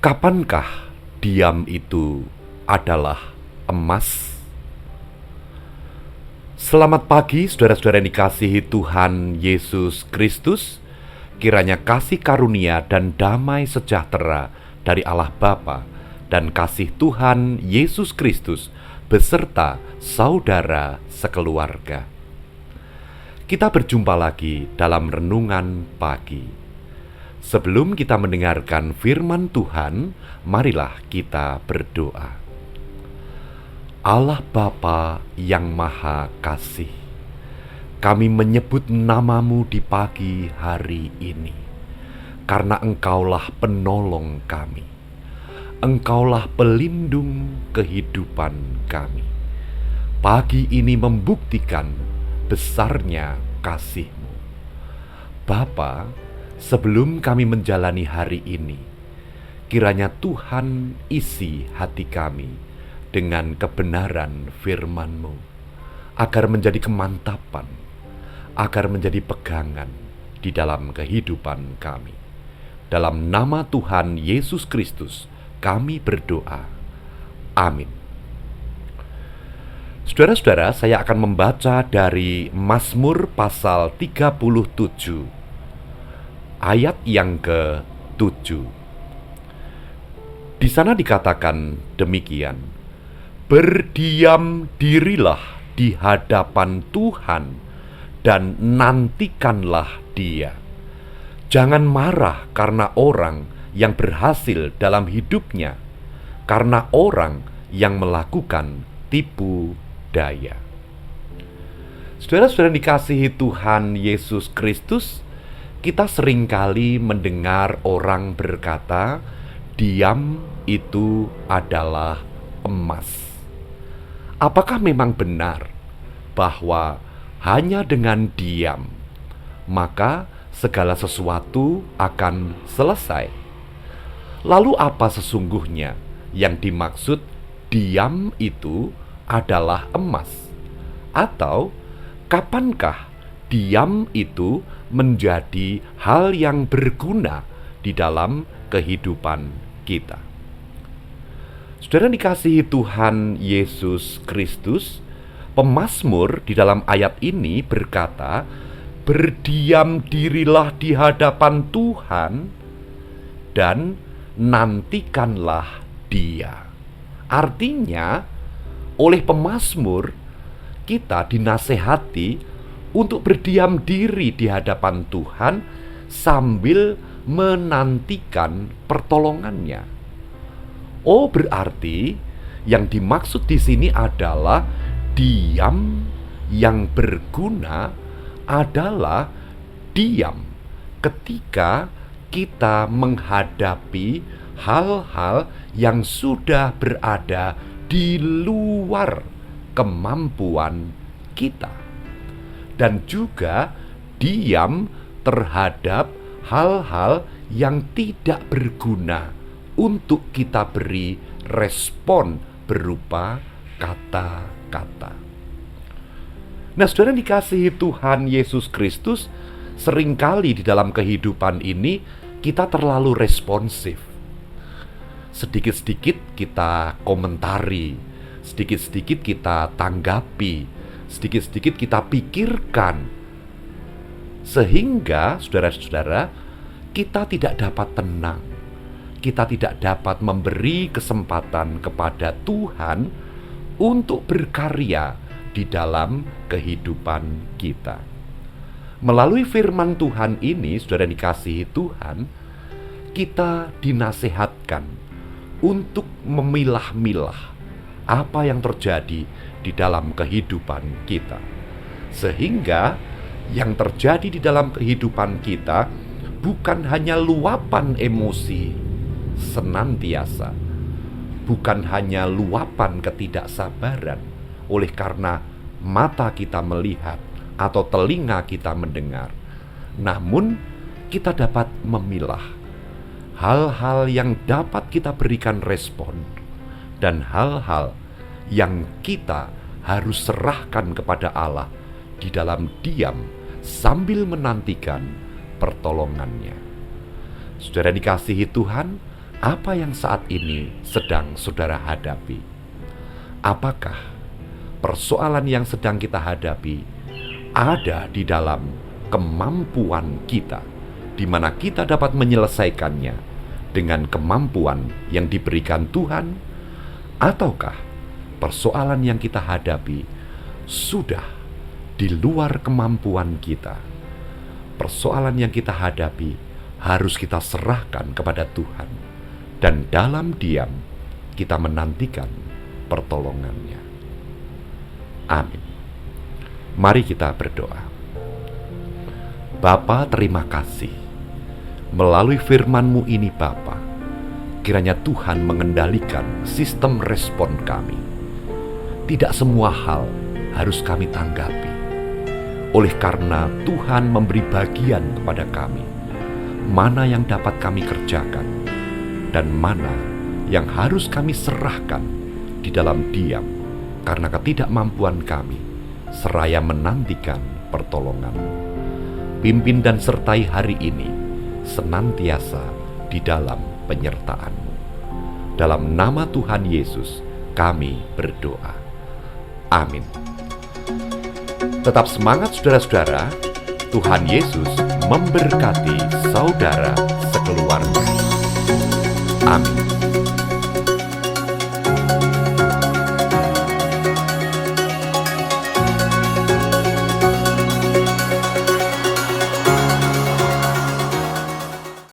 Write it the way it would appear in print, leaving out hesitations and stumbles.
Kapankah diam itu adalah emas? Selamat pagi saudara-saudara yang dikasihi Tuhan Yesus Kristus. Kiranya kasih karunia dan damai sejahtera dari Allah Bapa dan kasih Tuhan Yesus Kristus beserta saudara sekeluarga. Kita berjumpa lagi dalam renungan pagi. Sebelum kita mendengarkan firman Tuhan, marilah kita berdoa. Allah Bapa yang Maha Kasih, kami menyebut namamu di pagi hari ini, karena Engkaulah penolong kami. Engkaulah pelindung kehidupan kami. Pagi ini membuktikan besarnya kasih-Mu. Bapa, sebelum kami menjalani hari ini, kiranya Tuhan isi hati kami dengan kebenaran firman-Mu, agar menjadi kemantapan, agar menjadi pegangan di dalam kehidupan kami. Dalam nama Tuhan Yesus Kristus, kami berdoa. Amin. Saudara-saudara, saya akan membaca dari Mazmur pasal 37. Ayat yang ke-7. Di sana dikatakan demikian: berdiam dirilah di hadapan Tuhan dan nantikanlah Dia. Jangan marah karena orang yang berhasil dalam hidupnya, karena orang yang melakukan tipu daya. Saudara-saudara dikasihi Tuhan Yesus Kristus, kita seringkali mendengar orang berkata, diam itu adalah emas. Apakah memang benar bahwa hanya dengan diam, maka segala sesuatu akan selesai? Lalu apa sesungguhnya yang dimaksud diam itu adalah emas? Atau kapankah diam itu menjadi hal yang berguna di dalam kehidupan kita? Saudara dikasihi Tuhan Yesus Kristus, pemazmur di dalam ayat ini berkata, berdiam dirilah di hadapan Tuhan dan nantikanlah Dia. Artinya, oleh pemazmur kita dinasehati untuk berdiam diri di hadapan Tuhan sambil menantikan pertolongannya. Oh, berarti yang dimaksud di sini adalah diam yang berguna adalah diam ketika kita menghadapi hal-hal yang sudah berada di luar kemampuan kita. Dan juga diam terhadap hal-hal yang tidak berguna untuk kita beri respon berupa kata-kata. Nah, saudara dikasihi Tuhan Yesus Kristus, seringkali di dalam kehidupan ini kita terlalu responsif. Sedikit-sedikit kita komentari, sedikit-sedikit kita tanggapi, sedikit-sedikit kita pikirkan, sehingga saudara-saudara, kita tidak dapat tenang. Kita tidak dapat memberi kesempatan kepada Tuhan untuk berkarya di dalam kehidupan kita. Melalui firman Tuhan ini, saudara dikasihi Tuhan, kita dinasehatkan untuk memilah-milah apa yang terjadi di dalam kehidupan kita, sehingga yang terjadi di dalam kehidupan kita bukan hanya luapan emosi senantiasa, bukan hanya luapan ketidaksabaran oleh karena mata kita melihat atau telinga kita mendengar, namun kita dapat memilah hal-hal yang dapat kita berikan respon dan hal-hal yang kita harus serahkan kepada Allah di dalam diam sambil menantikan pertolongannya. Saudara dikasihi Tuhan, apa yang saat ini sedang saudara hadapi? Apakah persoalan yang sedang kita hadapi ada di dalam kemampuan kita, di mana kita dapat menyelesaikannya dengan kemampuan yang diberikan Tuhan, ataukah persoalan yang kita hadapi sudah di luar kemampuan kita? Persoalan yang kita hadapi harus kita serahkan kepada Tuhan, dan dalam diam kita menantikan pertolongannya. Amin. Mari kita berdoa. Bapa, terima kasih. Melalui firman-Mu ini Bapa, kiranya Tuhan mengendalikan sistem respon kami. Tidak semua hal harus kami tanggapi. Oleh karena Tuhan memberi bagian kepada kami, mana yang dapat kami kerjakan, dan mana yang harus kami serahkan di dalam diam, karena ketidakmampuan kami, seraya menantikan pertolongan-Mu. Pimpin dan sertai hari ini, senantiasa di dalam penyertaan-Mu. Dalam nama Tuhan Yesus, kami berdoa. Amin. Tetap semangat saudara-saudara, Tuhan Yesus memberkati saudara sekeluarga. Amin.